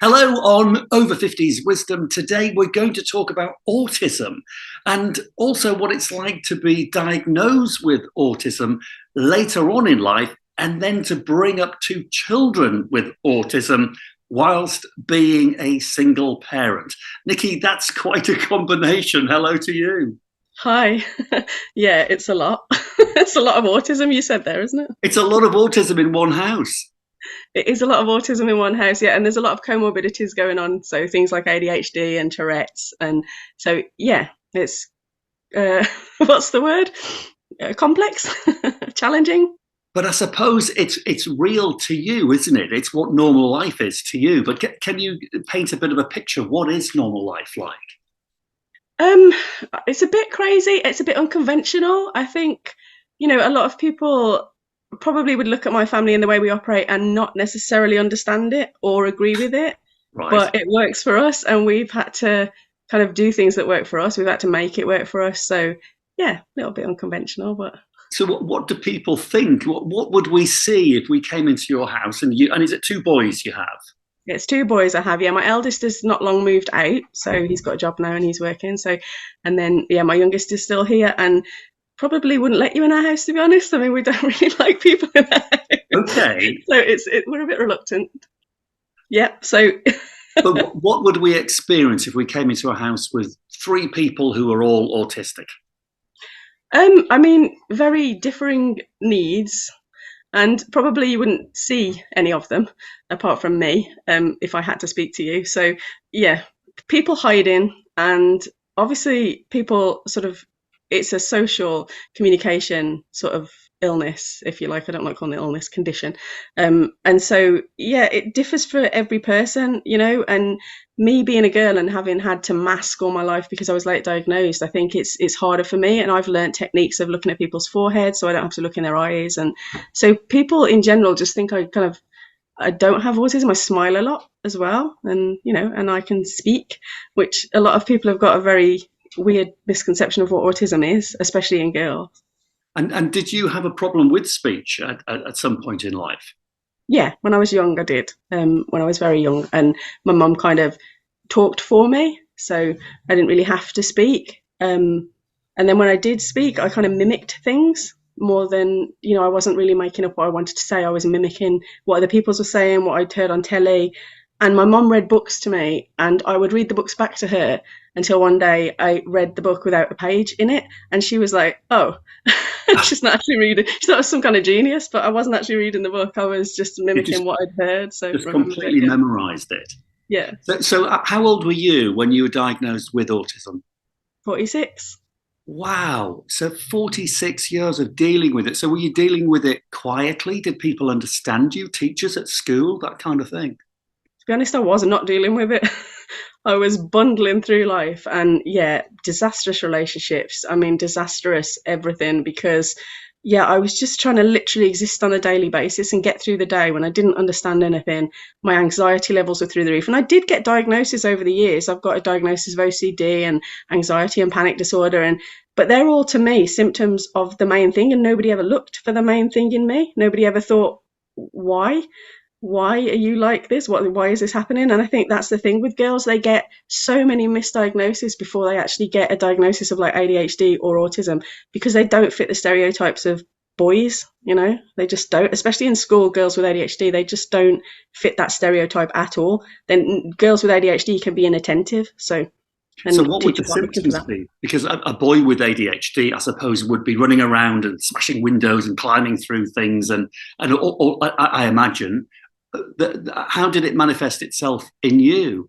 Hello on Over 50s Wisdom. Today we're going to talk about autism and also what it's like to be diagnosed with autism later on in life and then to bring up two children with autism whilst being a single parent. Nicky, that's quite a combination. Hello to you. Hi. Yeah, it's a lot. It's a lot of autism you said there, isn't it? It's a lot of autism in one house. It is a lot of autism in one house, yeah, and there's a lot of comorbidities going on, so things like ADHD and Tourette's, and so yeah, it's what's the word? Complex, challenging. But I suppose it's real to you, isn't it? It's what normal life is to you. But can you paint a bit of a picture? What is normal life like? Um, it's a bit crazy. It's a bit unconventional. I think, a lot of people probably would look at my family and the way we operate and not necessarily understand it or agree with it, Right. but it works for us, and we've had to kind of do things that work for us. We've had to make it work for us. So, yeah, a little bit unconventional, but So what do people think? What would we see if we came into your house and is it two boys you have? it's two boys I have. Yeah, my eldest has not long moved out, so he's got a job now and he's working. So, and then yeah, my youngest is still here and probably wouldn't let you in our house, to be honest. I mean, we don't really like people in our house, Okay. so we're a bit reluctant. Yeah. So, But what would we experience if we came into a house with three people who are all autistic? I mean, very differing needs, and probably you wouldn't see any of them apart from me, if I had to speak to you. So, yeah, people hiding, and obviously people sort of, it's a social communication sort of illness, if you like. I don't like calling it illness, condition. And so, yeah, it differs for every person, and me being a girl and having had to mask all my life because I was late diagnosed, I think it's harder for me. And I've learned techniques of looking at people's foreheads so I don't have to look in their eyes. And so people in general just think I don't have autism. I smile a lot as well, and and I can speak, which a lot of people have got a very weird misconception of what autism is, especially in girls. And did you have a problem with speech at some point in life? Yeah, when I was young, I did. When I was very young, and my mum kind of talked for me, so I didn't really have to speak. And then when I did speak, I kind of mimicked things more than, I wasn't really making up what I wanted to say. I was mimicking what other people were saying, what I'd heard on telly. And my mum read books to me, and I would read the books back to her until one day I read the book without a page in it, and she was like, "Oh." She's not actually reading. She's not some kind of genius, but I wasn't actually reading the book. I was just You mimicking what I'd heard, so just remembered it. completely Yeah, memorized it. yeah. So how old were you when you were diagnosed with autism? 46. Wow. So 46 years of dealing with it. So were you dealing with it quietly? Did people understand you, teachers at school, that kind of thing? To be honest, I was not dealing with it. I was bundling through life, and yeah, disastrous relationships. I mean, disastrous everything, because yeah, I was just trying to literally exist on a daily basis and get through the day when I didn't understand anything. My anxiety levels were through the roof. And I did get diagnoses over the years. I've got a diagnosis of OCD and anxiety and panic disorder, but they're all to me symptoms of the main thing, and nobody ever looked for the main thing in me. Nobody ever thought, why? Why are you like this? Why is this happening? And I think that's the thing with girls. They get so many misdiagnoses before they actually get a diagnosis of like ADHD or autism, because they don't fit the stereotypes of boys, they just don't, especially in school. Girls with ADHD, they just don't fit that stereotype at all. Then girls with ADHD can be inattentive. So, So and what would the teachers aren't looking for symptoms that. be? Because a boy with ADHD, I suppose, would be running around and smashing windows and climbing through things. And I imagine, how did it manifest itself in you?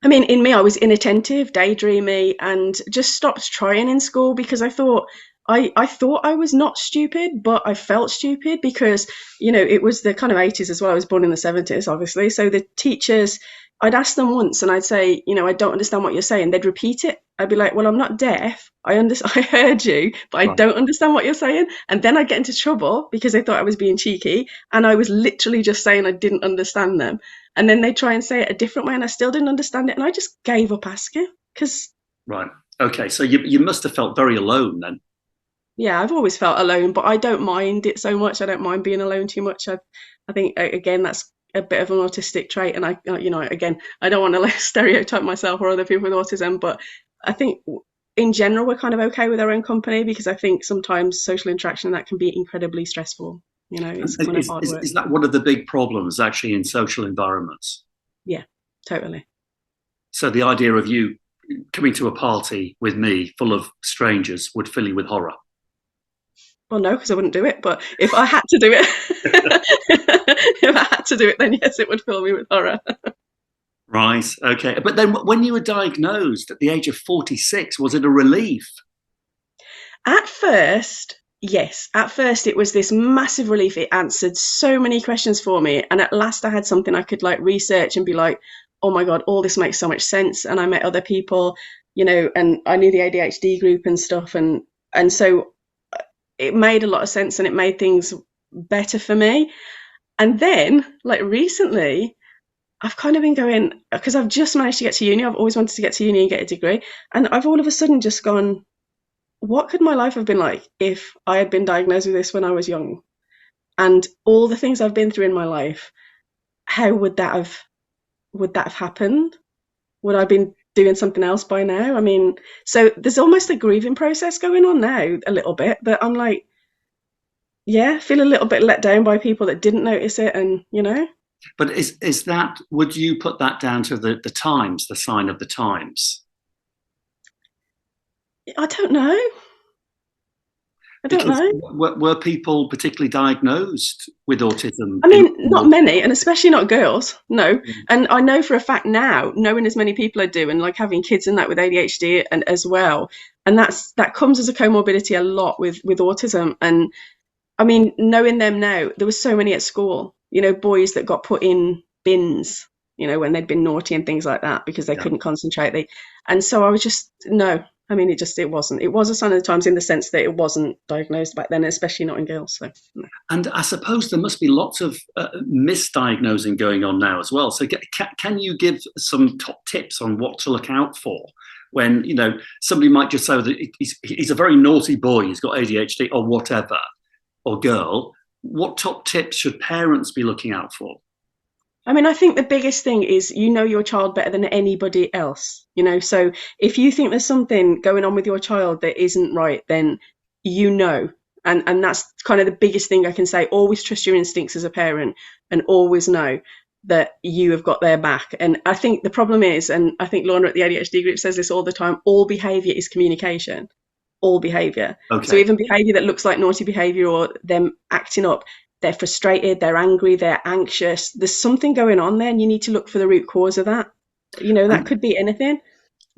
I mean, in me, I was inattentive, daydreamy, and just stopped trying in school because I thought I was not stupid, but I felt stupid because, it was the kind of 80s as well. I was born in the 70s, obviously. So the teachers, I'd ask them once and I'd say, I don't understand what you're saying. They'd repeat it. I'd be like, well, I'm not deaf. I heard you, but I Right. don't understand what you're saying. And then I'd get into trouble because they thought I was being cheeky. And I was literally just saying I didn't understand them. And then they try and say it a different way and I still didn't understand it. And I just gave up asking because, Right. Okay. So you must have felt very alone then. yeah, I've always felt alone, but I don't mind it so much. I don't mind being alone too much. I think, again, that's a bit of an autistic trait, and again, I don't want to like stereotype myself or other people with autism, but I think in general we're kind of okay with our own company, because I think sometimes social interaction that can be incredibly stressful. It's kind of hard work. Is that one of the big problems actually in social environments? Yeah, totally. So the idea of you coming to a party with me full of strangers would fill you with horror. Well, no, because I wouldn't do it. But if I had to do it, if I had to do it, then yes, it would fill me with horror. Right. Okay. But then when you were diagnosed at the age of 46, was it a relief? At first, yes. At first, it was this massive relief. It answered so many questions for me. And at last, I had something I could like research and be like, oh my God, all this makes so much sense. And I met other people, and I knew the ADHD group and stuff. And so it made a lot of sense, and it made things better for me. And then, like recently, I've kind of been going, because I've just managed to get to uni. I've always wanted to get to uni and get a degree. And I've all of a sudden just gone, what could my life have been like if I had been diagnosed with this when I was young? And all the things I've been through in my life, how would that have happened? Would I have been doing something else by now? I mean, so there's almost a grieving process going on now a little bit, but I'm like, yeah, feel a little bit let down by people that didn't notice it, and But is that, would you put that down to the times, the sign of the times? I don't know. I don't Because know. were people particularly diagnosed with autism? I mean, not many, and especially not girls. No. And I know for a fact now, knowing as many people I do, and like having kids and that with ADHD and as well, and that comes as a comorbidity a lot with autism. And I mean, knowing them now, there was so many at school, boys that got put in bins, when they'd been naughty and things like that because they couldn't concentrate. And so I was just, no. I mean, it wasn't. It was a sign of the times in the sense that it wasn't diagnosed back then, especially not in girls. So, no. And I suppose there must be lots of misdiagnosing going on now as well. So can you give some top tips on what to look out for when, somebody might just say that he's a very naughty boy, he's got ADHD or whatever, or girl. What top tips should parents be looking out for? I mean, I think the biggest thing is your child better than anybody else, so if you think there's something going on with your child that isn't right, then and that's kind of the biggest thing I can say. Always trust your instincts as a parent, and always know that you have got their back. And I think the problem is, and I think Lorna at the ADHD group says this all the time, all behaviour is communication. All behaviour. Okay. So even behaviour that looks like naughty behaviour or them acting up, they're frustrated, they're angry, they're anxious. There's something going on there, and you need to look for the root cause of that. That could be anything.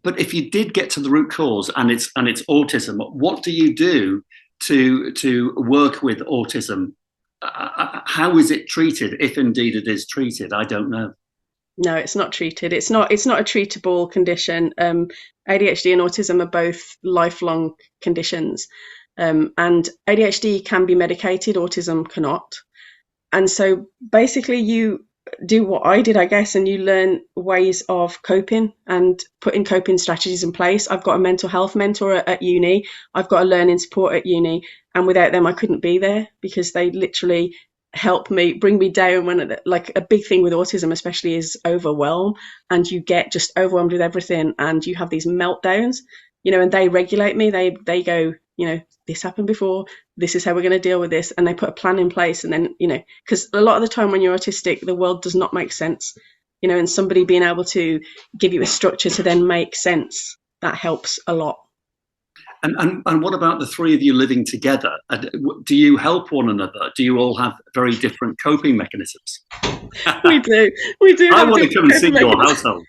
But if you did get to the root cause and it's autism, what do you do to work with autism? How is it treated, if indeed it is treated? I don't know. No, it's not treated. It's not a treatable condition. ADHD and autism are both lifelong conditions. And ADHD can be medicated, autism cannot. And so basically you do what I did, I guess, and you learn ways of coping and putting coping strategies in place. I've got a mental health mentor at uni. I've got a learning support at uni. And without them, I couldn't be there, because they literally help me, bring me down when, like, a big thing with autism especially is overwhelm, and you get just overwhelmed with everything and you have these meltdowns, and they regulate me. They go, this happened before, this is how we're going to deal with this, and they put a plan in place. And then, because a lot of the time when you're autistic, the world does not make sense, and somebody being able to give you a structure to then make sense, that helps a lot. And what about the three of you living together? Do you help one another? Do you all have very different coping mechanisms? We do. I want to come and see your household.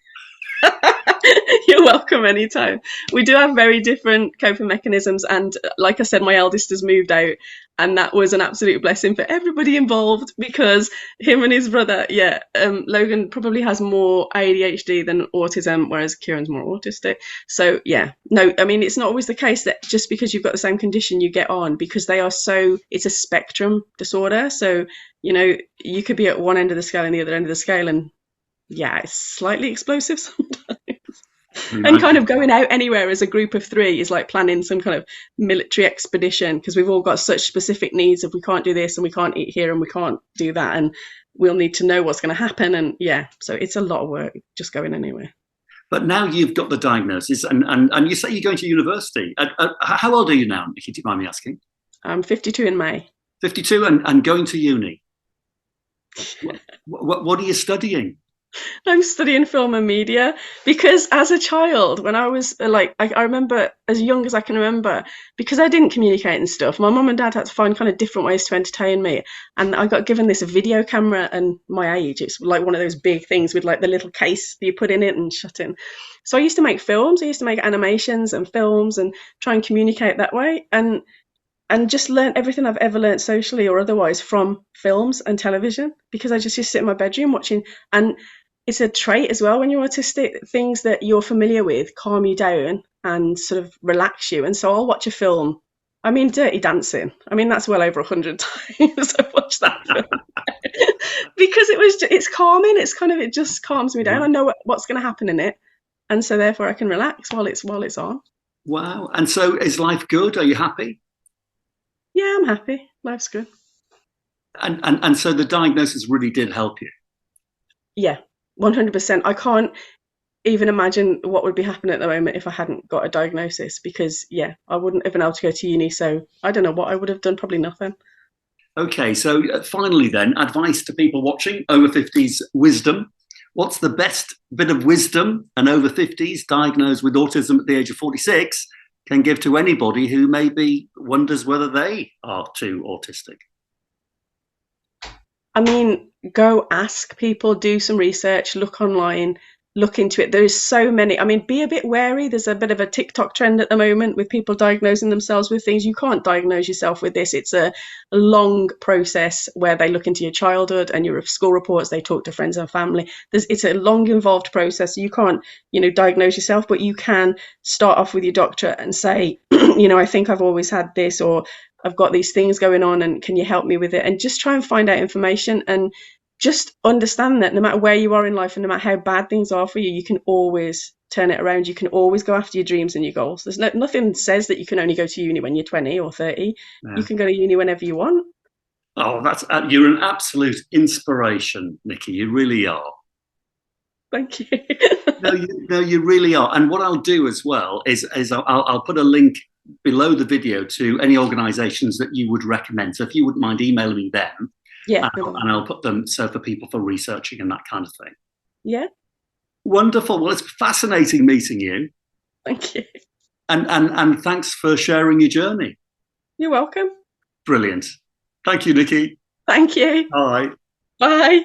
You're welcome anytime. We do have very different coping mechanisms, and like I said, my eldest has moved out, and that was an absolute blessing for everybody involved, because him and his brother, Logan probably has more ADHD than autism, whereas Kieran's more autistic. So I mean, it's not always the case that just because you've got the same condition you get on, because it's a spectrum disorder. So you could be at one end of the scale and the other end of the scale, and it's slightly explosive sometimes. And kind of going out anywhere as a group of three is like planning some kind of military expedition, because we've all got such specific needs of, we can't do this and we can't eat here and we can't do that. And we'll need to know what's going to happen. And yeah, so it's a lot of work just going anywhere. But now you've got the diagnosis, and you say you're going to university. How old are you now, Nicky? Do you mind me asking? I'm 52 in May. 52 and going to uni. What are you studying? I'm studying film and media because as a child, when I was like, I remember as young as I can remember, because I didn't communicate and stuff, my mum and dad had to find kind of different ways to entertain me. And I got given this video camera, and my age, it's like one of those big things with like the little case that you put in it and shut in. So I used to make films, I used to make animations and films and try and communicate that way. And just learn everything I've ever learned socially or otherwise from films and television because I just sit in my bedroom watching. And it's a trait as well when you're autistic, things that you're familiar with calm you down and sort of relax you. And so I'll watch a film. I mean, Dirty Dancing. I mean, that's well over 100 times I've watched that film because it's calming. It's kind of, it just calms me down. I know what's going to happen in it. And so therefore I can relax while it's on. Wow. And so is life good? Are you happy? Yeah, I'm happy. Life's good. And so the diagnosis really did help you? Yeah, 100%. I can't even imagine what would be happening at the moment if I hadn't got a diagnosis because, yeah, I wouldn't have been able to go to uni. So I don't know what I would have done, probably nothing. Okay, so finally then, advice to people watching, over 50s wisdom. What's the best bit of wisdom an over 50s diagnosed with autism at the age of 46 can give to anybody who maybe wonders whether they are too autistic? I mean, go ask people, do some research, look online, look into it. There's so many. I mean, be a bit wary. There's a bit of a TikTok trend at the moment with people diagnosing themselves with things. You can't diagnose yourself with this. It's a long process where they look into your childhood and your school reports. They talk to friends and family. It's a long, involved process. You can't, diagnose yourself, but you can start off with your doctor and say, I think I've always had this, or I've got these things going on, and can you help me with it? And just try and find out information and just understand that no matter where you are in life and no matter how bad things are for you, you can always turn it around. You can always go after your dreams and your goals. There's nothing says that you can only go to uni when you're 20 or 30. Yeah. You can go to uni whenever you want. Oh, you're an absolute inspiration, Nicky. You really are. Thank you. No, you really are. And what I'll do as well is I'll put a link below the video to any organisations that you would recommend. So if you wouldn't mind emailing me them, yeah, and I'll put them so for people for researching and that kind of thing. Yeah. Wonderful. Well, it's fascinating meeting you. Thank you. And thanks for sharing your journey. You're welcome. Brilliant. Thank you, Nicky. Thank you. All right. Bye.